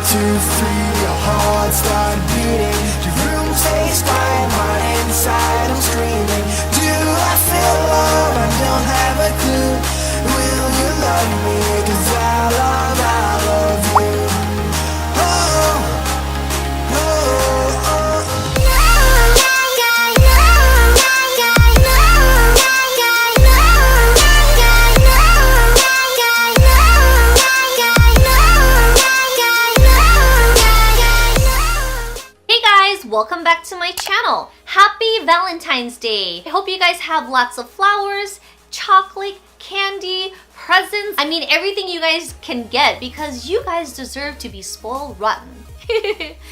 2, 3, your heart start beating. Your room stays quiet, but inside I'm screaming. Do I feel love? I don't have a clue. Will you love me? 'Cause I love you. Oh, oh, oh. Welcome back to my channel. Happy Valentine's Day. I hope you guys have lots of flowers, chocolate, candy, presents. I mean, everything you guys can get because you guys deserve to be spoiled rotten.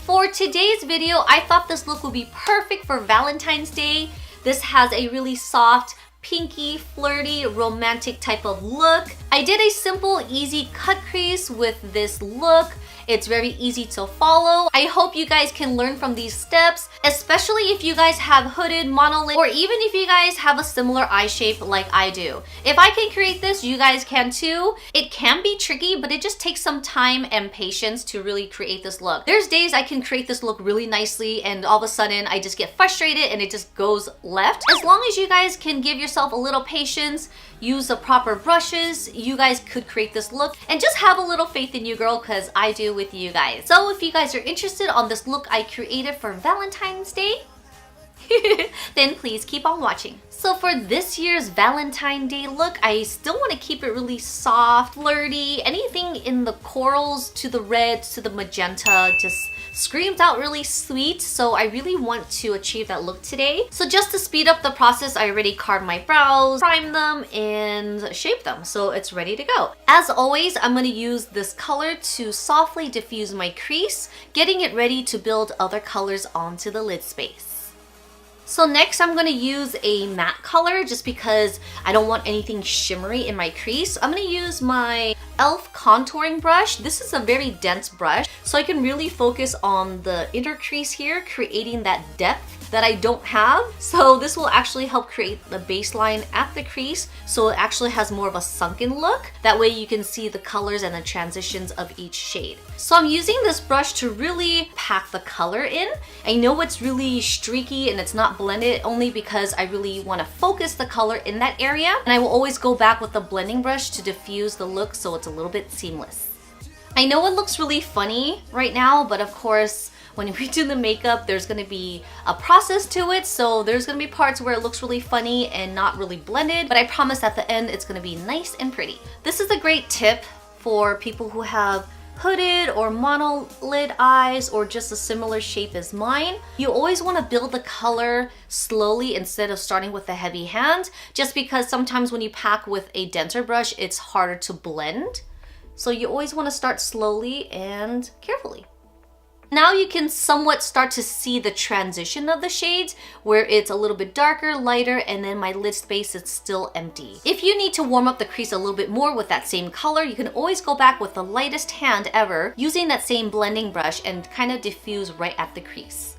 For today's video, I thought this look would be perfect for Valentine's Day. This has a really soft, pinky, flirty, romantic type of look. I did a simple, easy cut crease with this look. It's very easy to follow. I hope you guys can learn from these steps, especially if you guys have hooded, monolid, or even if you guys have a similar eye shape like I do. If I can create this, you guys can too. It can be tricky, but it just takes some time and patience to really create this look. There's days I can create this look really nicely and all of a sudden I just get frustrated and it just goes left. As long as you guys can give yourself a little patience, use the proper brushes, you guys could create this look, and just have a little faith in you, girl, because I do with you guys. So if you guys are interested on this look I created for Valentine's Day, then please keep on watching. So for this year's Valentine's Day look, I still want to keep it really soft, flirty, anything in the corals to the reds to the magenta, just screams out really sweet. So I really want to achieve that look today. So just to speed up the process, I already carved my brows, primed them, and shaped them. So it's ready to go. As always, I'm going to use this color to softly diffuse my crease, getting it ready to build other colors onto the lid space. So next I'm going to use a matte color just because I don't want anything shimmery in my crease. I'm going to use my e.l.f. contouring brush. This is a very dense brush, so I can really focus on the inner crease here, creating that depth that I don't have. So this will actually help create the baseline at the crease, so it actually has more of a sunken look. That way you can see the colors and the transitions of each shade. So I'm using this brush to really pack the color in. I know it's really streaky and it's not blended only because I really want to focus the color in that area. And I will always go back with the blending brush to diffuse the look so it's a little bit seamless. I know it looks really funny right now, but of course, when we do the makeup, there's going to be a process to it, so there's going to be parts where it looks really funny and not really blended, but I promise at the end it's going to be nice and pretty. This is a great tip for people who have hooded or monolid eyes or just a similar shape as mine. You always want to build the color slowly instead of starting with a heavy hand, just because sometimes when you pack with a denser brush, it's harder to blend. So you always want to start slowly and carefully. Now you can somewhat start to see the transition of the shades where it's a little bit darker, lighter, and then my lid space is still empty. If you need to warm up the crease a little bit more with that same color, you can always go back with the lightest hand ever using that same blending brush and kind of diffuse right at the crease.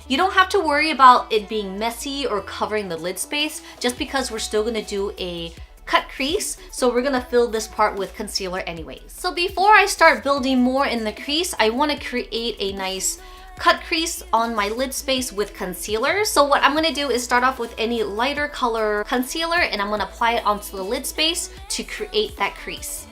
You don't have to worry about it being messy or covering the lid space just because we're still going to do a cut crease, so we're gonna fill this part with concealer anyways. So before I start building more in the crease, I want to create a nice cut crease on my lid space with concealer. So what I'm gonna do is start off with any lighter color concealer and I'm gonna apply it onto the lid space to create that crease.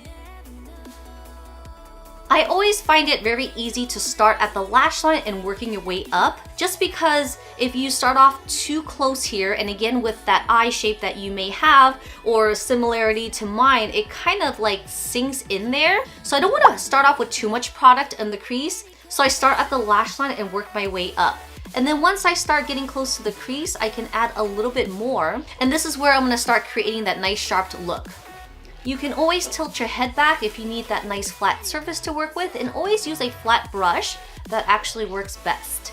I always find it very easy to start at the lash line and working your way up, just because if you start off too close here, and again with that eye shape that you may have or similarity to mine, it kind of like sinks in there. So I don't want to start off with too much product in the crease. So I start at the lash line and work my way up. And then once I start getting close to the crease, I can add a little bit more. And this is where I'm going to start creating that nice sharp look. You can always tilt your head back if you need that nice flat surface to work with, and always use a flat brush. That actually works best.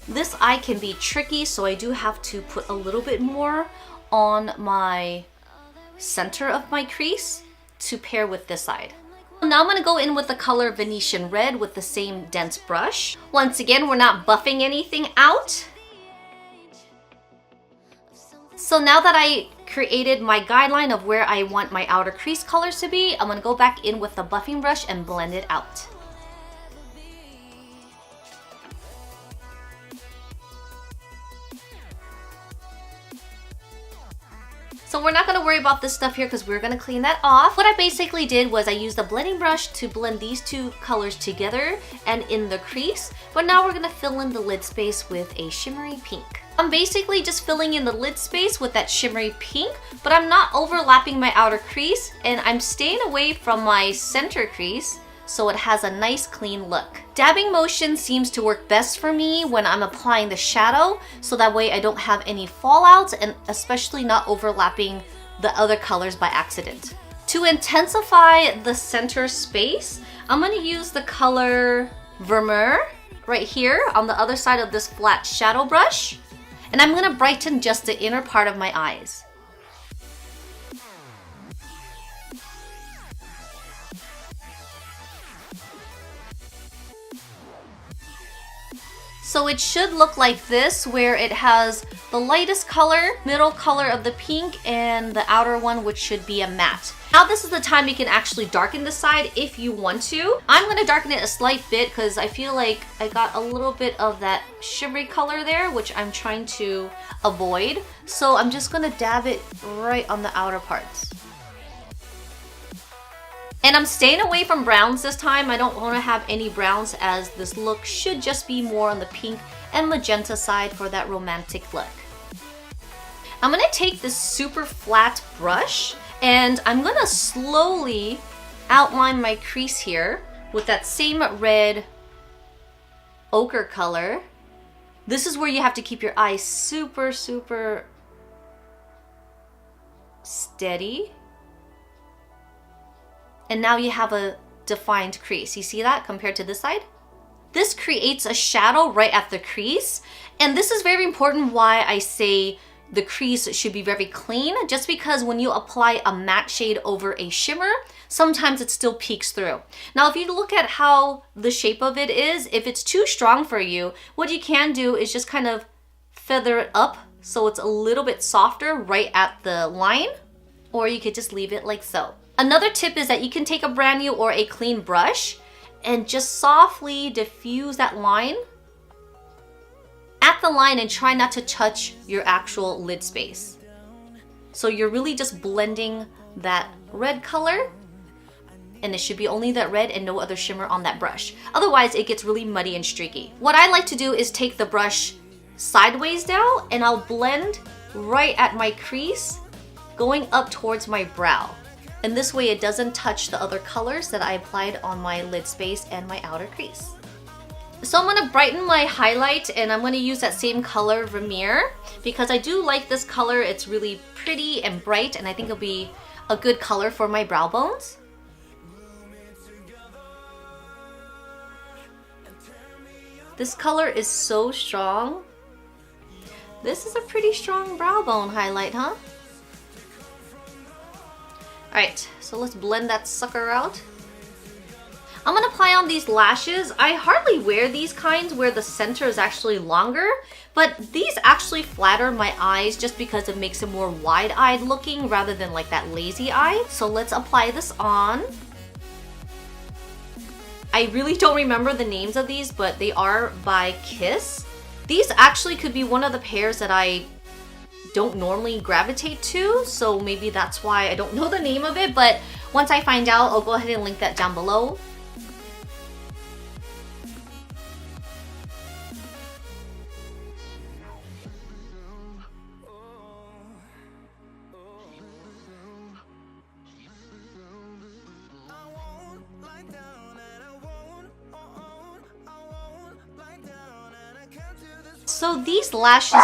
This eye can be tricky, so I do have to put a little bit more on my center of my crease to pair with this side. Now I'm going to go in with the color Venetian Red with the same dense brush. Once again, we're not buffing anything out. So now that I created my guideline of where I want my outer crease colors to be, I'm gonna go back in with the buffing brush and blend it out. So we're not going to worry about this stuff here because we're going to clean that off. What I basically did was I used a blending brush to blend these two colors together and in the crease. But now we're going to fill in the lid space with a shimmery pink. I'm basically just filling in the lid space with that shimmery pink, but I'm not overlapping my outer crease, and I'm staying away from my center crease so it has a nice clean look. Dabbing motion seems to work best for me when I'm applying the shadow, so that way I don't have any fallouts and especially not overlapping the other colors by accident. To intensify the center space, I'm going to use the color Vermeer right here on the other side of this flat shadow brush, and I'm going to brighten just the inner part of my eyes. So it should look like this, where it has the lightest color, middle color of the pink, and the outer one, which should be a matte. Now this is the time you can actually darken the side if you want to. I'm going to darken it a slight bit because I feel like I got a little bit of that shimmery color there, which I'm trying to avoid. So I'm just going to dab it right on the outer parts. And I'm staying away from browns this time. I don't want to have any browns, as this look should just be more on the pink and magenta side for that romantic look. I'm going to take this super flat brush and I'm going to slowly outline my crease here with that same red ochre color. This is where you have to keep your eyes super steady. And now you have a defined crease. You see that compared to this side? This creates a shadow right at the crease. And this is very important why I say the crease should be very clean, just because when you apply a matte shade over a shimmer, sometimes it still peeks through. Now, if you look at how the shape of it is, if it's too strong for you, what you can do is just kind of feather it up so it's a little bit softer right at the line, or you could just leave it like so. Another tip is that you can take a brand new or a clean brush and just softly diffuse that line at the line and try not to touch your actual lid space. So you're really just blending that red color, and it should be only that red and no other shimmer on that brush. Otherwise, it gets really muddy and streaky. What I like to do is take the brush sideways down and I'll blend right at my crease, going up towards my brow. And this way it doesn't touch the other colors that I applied on my lid space and my outer crease. So I'm going to brighten my highlight, and I'm going to use that same color Vermeer because I do like this color. It's really pretty and bright, and I think it'll be a good color for my brow bones. This color is so strong. This is a pretty strong brow bone highlight, huh? Alright, so let's blend that sucker out. I'm going to apply on these lashes. I hardly wear these kinds where the center is actually longer, but these actually flatter my eyes just because it makes it more wide-eyed looking rather than like that lazy eye. So let's apply this on. I really don't remember the names of these, but they are by Kiss. These actually could be one of the pairs that I don't normally gravitate to, so maybe that's why I don't know the name of it, but once I find out, I'll go ahead and link that down below. So these lashes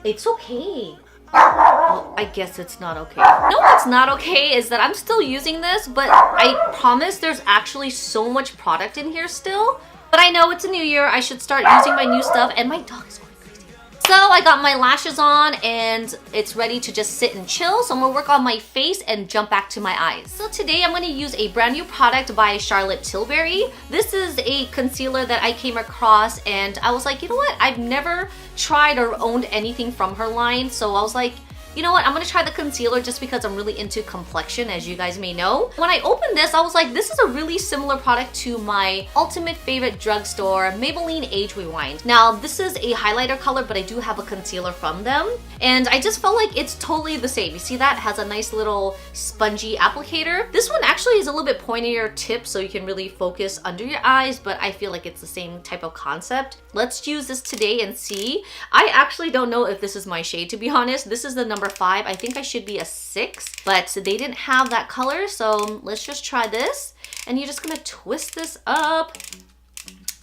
it's okay. Well, I guess it's not okay. No, what's not okay is that I'm still using this, but I promise there's actually so much product in here still. But I know it's a new year, I should start using my new stuff, and my dog is going crazy. So I got my lashes on and it's ready to just sit and chill. So I'm gonna work on my face and jump back to my eyes. So today I'm gonna use a brand new product by Charolette Tilbury. This is a concealer that I came across and I was like, you know what? I've never tried or owned anything from her line. So I was like, you know what, I'm gonna try the concealer just because I'm really into complexion, as you guys may know. When I opened this, I was like, this is a really similar product to my ultimate favorite drugstore, Maybelline Age Rewind. Now, this is a highlighter color, but I do have a concealer from them. And I just felt like it's totally the same. You see that? It has a nice little spongy applicator. This one actually is a little bit pointier tip, so you can really focus under your eyes, but I feel like it's the same type of concept. Let's use this today and see. I actually don't know if this is my shade, to be honest. This is the number 5. I think I should be a 6, but they didn't have that color, so let's just try this. And you're just gonna twist this up.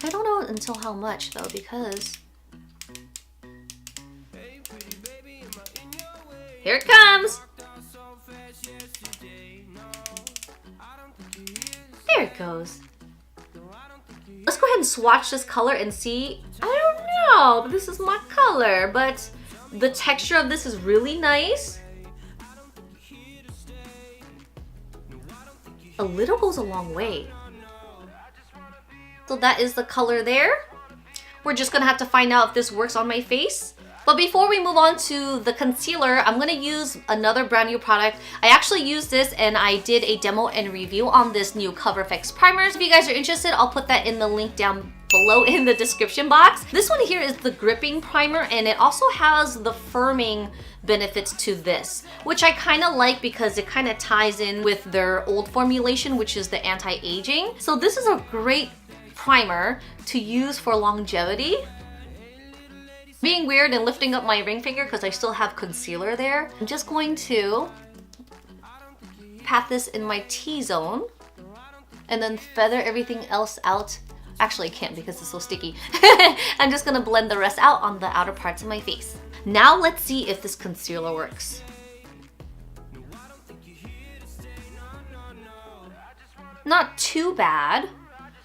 I don't know until how much though, because here it comes. There it goes. Let's go ahead and swatch this color and see. I don't know, but this is my color, but the texture of this is really nice. A little goes a long way. So that is the color there. We're just gonna have to find out if this works on my face. But before we move on to the concealer, I'm gonna use another brand new product. I actually used this and I did a demo and review on this new Cover FX primer. So if you guys are interested, I'll put that in the link down below in the description box. This one here is the gripping primer and it also has the firming benefits to this, which I kind of like because it kind of ties in with their old formulation, which is the anti-aging. So this is a great primer to use for longevity. Being weird and lifting up my ring finger because I still have concealer there. I'm just going to pat this in my T-zone and then feather everything else out. Actually, I can't because it's so sticky. I'm just gonna blend the rest out on the outer parts of my face. Now let's see if this concealer works. Not too bad.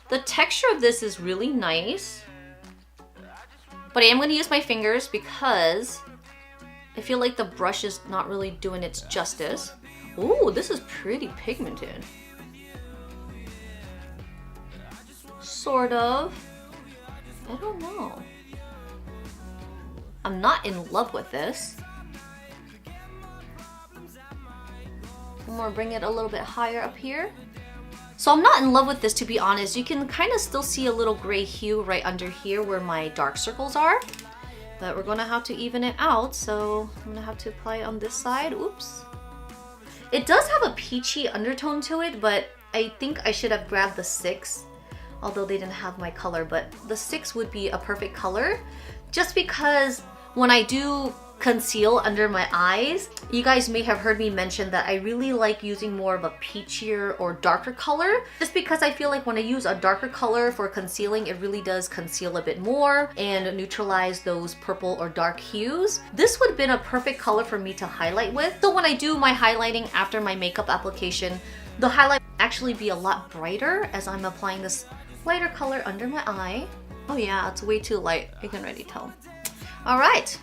The texture of this is really nice. But I am going to use my fingers because I feel like the brush is not really doing its justice. Ooh, this is pretty pigmented. Sort of. I don't know. I'm not in love with this. I'm gonna bring it a little bit higher up here. So I'm not in love with this, to be honest. You can kind of still see a little gray hue right under here where my dark circles are. But we're gonna have to even it out, so I'm gonna have to apply it on this side. Oops. It does have a peachy undertone to it, but I think I should have grabbed the 6. Although they didn't have my color, but the 6 would be a perfect color. Just because when I do conceal under my eyes, you guys may have heard me mention that I really like using more of a peachier or darker color, just because I feel like when I use a darker color for concealing, it really does conceal a bit more and neutralize those purple or dark hues. This would have been a perfect color for me to highlight with. So when I do my highlighting after my makeup application, the highlight will actually be a lot brighter as I'm applying this lighter color under my eye. Oh yeah, it's way too light, I can already tell. All right,